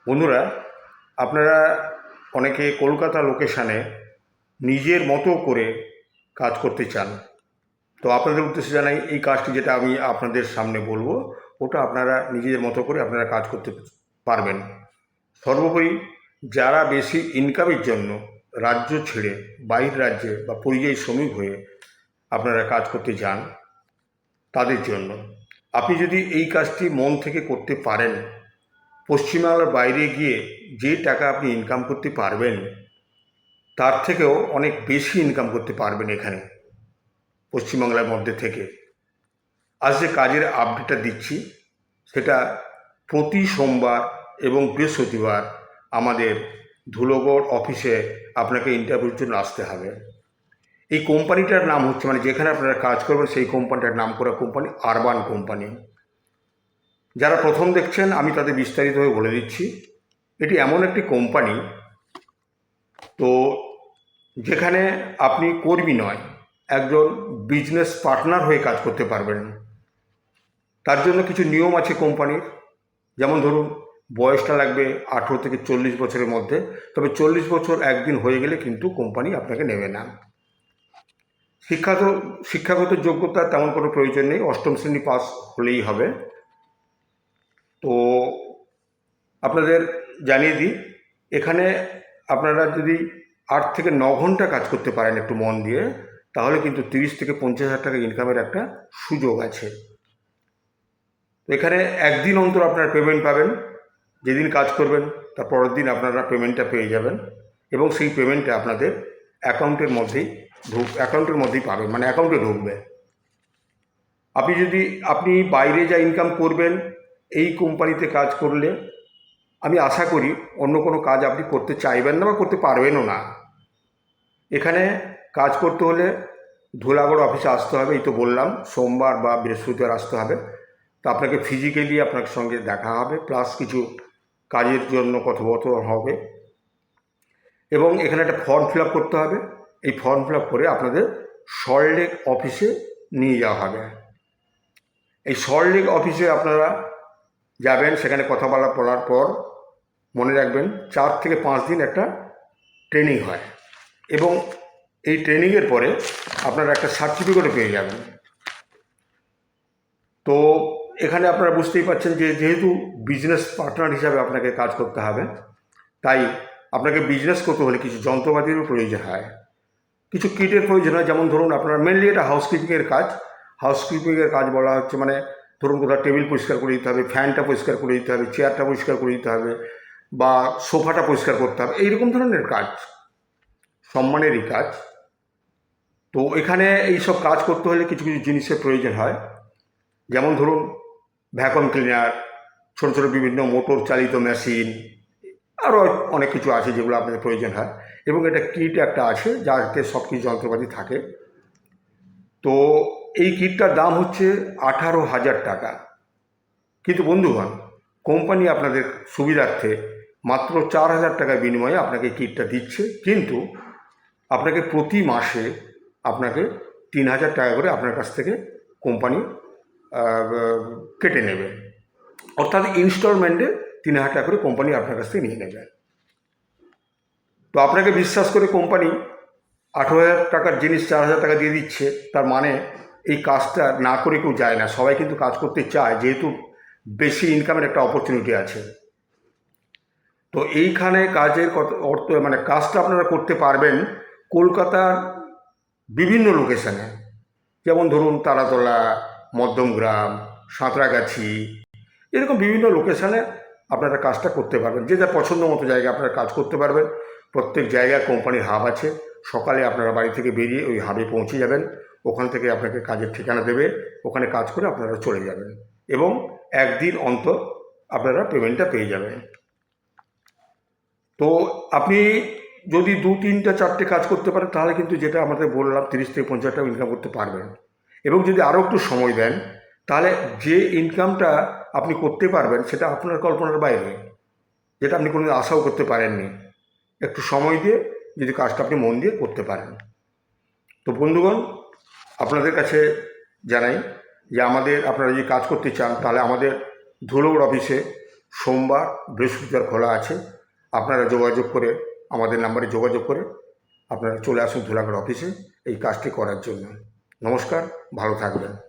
বন্ধুরা, আপনারা অনেকে কলকাতা লোকেশানে নিজের মতো করে কাজ করতে চান। তো আপনাদের উদ্দেশ্যে জানাই, এই কাজটি যেটা আমি আপনাদের সামনে বলবো, ওটা আপনারা নিজেদের মতো করে আপনারা কাজ করতে পারবেন। সর্বোপরি যারা বেশি ইনকামের জন্য রাজ্য ছেড়ে বাইরের রাজ্যে বা পরিযায়ী শ্রমিক হয়ে আপনারা কাজ করতে যান, তাদের জন্য আপনি যদি এই কাজটি মন থেকে করতে পারেন, পশ্চিমবাংলার বাইরে গিয়ে যে টাকা আপনি ইনকাম করতে পারবেন, তার থেকেও অনেক বেশি ইনকাম করতে পারবেন এখানে পশ্চিমবাংলার মধ্যে থেকে। আজ যে কাজের আপডেটটা দিচ্ছি, সেটা প্রতি সোমবার এবং বৃহস্পতিবার আমাদের ধুলোগড় অফিসে আপনাকে ইন্টারভিউর জন্য আসতে হবে। এই কোম্পানিটার নাম হচ্ছে, মানে যেখানে আপনারা কাজ করবেন সেই কোম্পানিটার নাম করা কোম্পানি আরবান কোম্পানি। যারা প্রথম দেখছেন আমি তাদের বিস্তারিতভাবে বলে দিচ্ছি। এটি এমন একটি কোম্পানি, তো যেখানে আপনি কর্মী নয়, একজন বিজনেস পার্টনার হয়ে কাজ করতে পারবেন। তার জন্য কিছু নিয়ম আছে কোম্পানির। যেমন ধরুন, বয়সটা লাগবে 18 থেকে 40 বছরের মধ্যে, তবে 40 বছর একদিন হয়ে গেলে কিন্তু কোম্পানি আপনাকে নেবে না। শিক্ষাগত যোগ্যতা তেমন কোনো প্রয়োজন নেই, 8ম শ্রেণী পাস হলেই হবে। তো আপনাদের জানিয়ে দিই, এখানে আপনারা যদি 8 থেকে 9 ঘন্টা কাজ করতে পারেন একটু মন দিয়ে, তাহলে কিন্তু 30 থেকে 50 হাজার টাকা ইনকামের একটা সুযোগ আছে। এখানে একদিন অন্তর আপনারা পেমেন্ট পাবেন। যেদিন কাজ করবেন তার পরের দিন আপনারা পেমেন্টটা পেয়ে যাবেন, এবং সেই পেমেন্টটা আপনাদের অ্যাকাউন্টের মধ্যেই পাবেন, মানে অ্যাকাউন্টে ঢুকবে। আপনি বাইরে যা ইনকাম করবেন এই কোম্পানিতে কাজ করলে, আমি আশা করি অন্য কোনো কাজ আপনি করতে চাইবেন না বা করতে পারবেনও না। এখানে কাজ করতে হলে ধুলাগড় অফিসে আসতে হবে, এই তো বললাম, সোমবার বা বৃহস্পতিবার আসতে হবে। তো আপনাকে ফিজিক্যালি আপনার সঙ্গে দেখা হবে, প্লাস কিছু কাজের জন্য কথোপকথন হবে, এবং এখানে একটা ফর্ম ফিল আপ করতে হবে। এই ফর্ম ফিল আপ করে আপনাদের সল্টলেক অফিসে নিয়ে যাওয়া হবে। এই সল্টলেক অফিসে আপনারা যাবেন, সেখানে কথা বলার পর মনে রাখবেন 4 থেকে 5 দিন একটা ট্রেনিং হয়, এবং এই ট্রেনিংয়ের পরে আপনারা একটা সার্টিফিকেটও পেয়ে যাবেন। তো এখানে আপনারা বুঝতেই পারছেন যে যেহেতু বিজনেস পার্টনার হিসাবে আপনাকে কাজ করতে হবে, তাই আপনাকে বিজনেস করতে হলে কিছু যন্ত্রপাতিরও প্রয়োজন হয়, কিছু কিটের প্রয়োজন হয়। যেমন ধরুন, আপনার মেনলি এটা হাউসকিপিংয়ের কাজ বলা হচ্ছে, মানে ধরুন কোথাও টেবিল পরিষ্কার করে দিতে হবে, ফ্যানটা পরিষ্কার করে দিতে হবে, চেয়ারটা পরিষ্কার করে দিতে হবে, বা সোফাটা পরিষ্কার করতে হবে, এইরকম ধরনের কাজ, সম্মানেরই কাজ। তো এখানে এইসব কাজ করতে হলে কিছু কিছু জিনিসের প্রয়োজন হয়। যেমন ধরুন, ভ্যাকুয়াম ক্লিনার, ছোটো ছোটো বিভিন্ন মোটর চালিত মেশিন, আরও অনেক কিছু আছে যেগুলো আপনাদের প্রয়োজন হয়, এবং এটা কিট একটা আছে যাতে সব কিছু যন্ত্রপাতি থাকে। তো এই কিটটার দাম হচ্ছে 18,000 টাকা। কিন্তু বন্ধুগণ, কোম্পানি আপনাদের সুবিধার্থে মাত্র 4,000 টাকার বিনিময়ে আপনাকে কিটটা দিচ্ছে, কিন্তু আপনাকে প্রতি মাসে আপনাকে 3,000 টাকা করে আপনার কাছ থেকে কোম্পানি কেটে নেবে, অর্থাৎ ইনস্টলমেন্টে 3,000 টাকা করে কোম্পানি আপনার কাছ থেকে নিয়ে নেবে। তো আপনাকে বিশ্বাস করে কোম্পানি 18,000 টাকার জিনিস 4,000 টাকা দিয়ে দিচ্ছে, তার মানে এই কাজটা না করে কেউ যায় না, সবাই কিন্তু কাজ করতে চায়, যেহেতু বেশি ইনকামের একটা অপরচুনিটি আছে। তো এইখানে কাজের অর্থ, মানে কাজটা আপনারা করতে পারবেন কলকাতার বিভিন্ন লোকেশানে। যেমন ধরুন তারাতলা, মধ্যমগ্রাম, সাঁতরাগাছি, এরকম বিভিন্ন লোকেশানে আপনারা কাজটা করতে পারবেন। যে যা পছন্দ মতো জায়গায় আপনারা কাজ করতে পারবেন। প্রত্যেক জায়গায় কোম্পানির হাব আছে, সকালে আপনারা বাড়ি থেকে বেরিয়ে ওই হাবে পৌঁছে যাবেন, ওখান থেকে আপনাকে কাজের ঠিকানা দেবে, ওখানে কাজ করে আপনারা চলে যাবেন, এবং একদিন অন্তর আপনারা পেমেন্টটা পেয়ে যাবেন। তো আপনি যদি 2, 3, 4টে কাজ করতে পারেন, তাহলে কিন্তু যেটা আমাদের বললাম 30 থেকে 50 টাকা ইনকাম করতে পারবেন। এবং যদি আরও একটু সময় দেন, তাহলে যে ইনকামটা আপনি করতে পারবেন সেটা আপনার কল্পনার বাইরে, যেটা আপনি কোনো আশাও করতে পারেননি, একটু সময় দিয়ে যদি কাজটা আপনি মন দিয়ে করতে পারেন। তো বন্ধুগণ, আপনাদের কাছে জানাই যে আপনারা যদি কাজ করতে চান, তাহলে আমাদের ধুলোগড় অফিসে সোমবার বৃহস্পতিবার খোলা আছে। আপনারা যোগাযোগ করে আমাদের নাম্বারে যোগাযোগ করে আপনারা চলে আসুন ধুলাগড় অফিসে এই কাজটি করার জন্য। নমস্কার, ভালো থাকবেন।